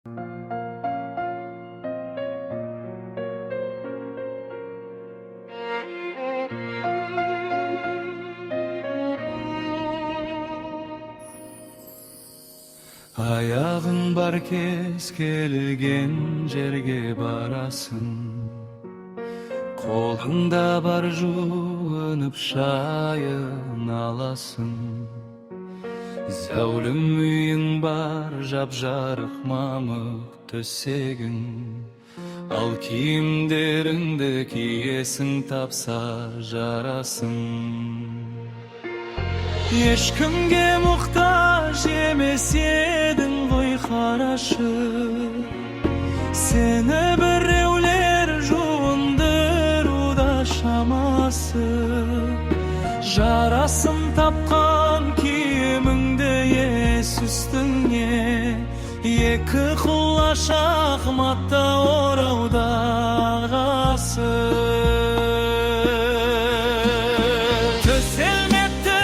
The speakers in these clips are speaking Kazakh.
Ayağın bar kez kelgen jerge barasın, kolunda bar juğunıp şayın alasın. Zәулім үйің бар, жап-жарық мамық төсегің, ал киімдеріңді киесің тапса жарасың. Ешкімге мұқтаж емес едің ғой қарашы, сені біреулер жуындыруда шамасы. Жарасын тапқан киіміңді ес үстіңе, екі құлаш ақматта орауда ағасы. Төселмепті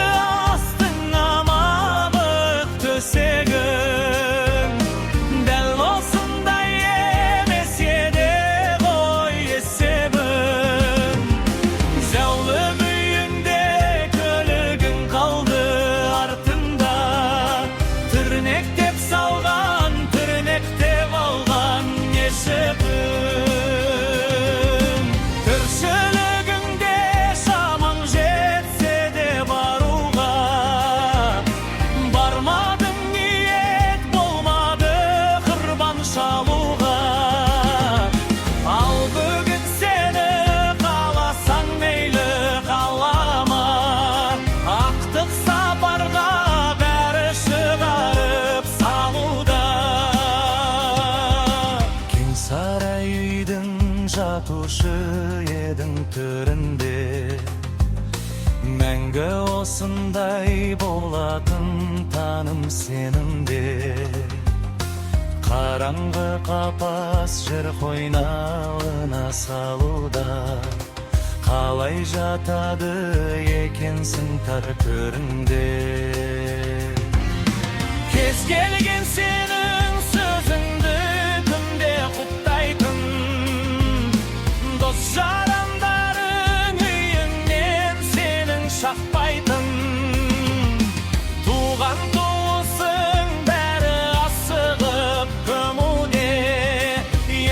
астыңа мамық төсегің, дәл осындай емес еді ғой есебің. Зәулім үйіңде көлігің қалды артында, тірнектеп салған, тірнектеп алған есебің. Тіршілігіңде шамаң жетсе де баруға, бармадың, ниет болмады құрбан шалуға. Ал бүгін сені қаласаң мейлі қалама, ақтық сапарға бәрі шығарып салуда. Кең сарай үйдің жатушы едің түрінде, мәңгі осындай болатын таным сенімде. Қараңғы қапас жыр қойнауына салуда, қалай жатады екенсің тар төрінде. Кез келген сенің сөзіңді күнде құптайтын, дос жарандарың үйіңнен сенің шақпайтын. Туған туысың бәрі асығып көмуде,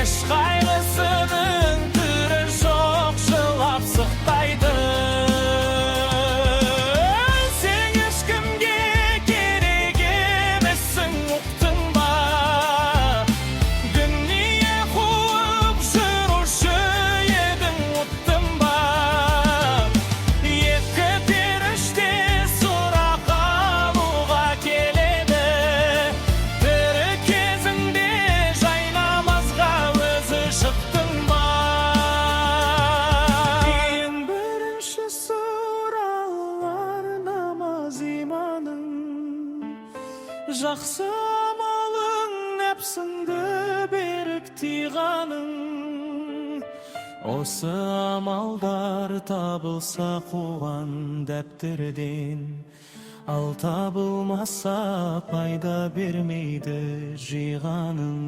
еш қайғысының түрі жоқ жылап сықтайтын. Сен ешкімге керек емессің, ұқтың ба? Дүние қуып жүруші едің, ұттың ба? Екі періште сұрақ алуға келеді, тірі кезіңде жай намазға өзі шықтың ба? Ең бірінші сұралар намаз иманың, жақсы амалың нәпсіңді берік тыйғаның. Осы амалдар табылса қуған дәптірден, ал табылмаса пайда бермейді жиғаның.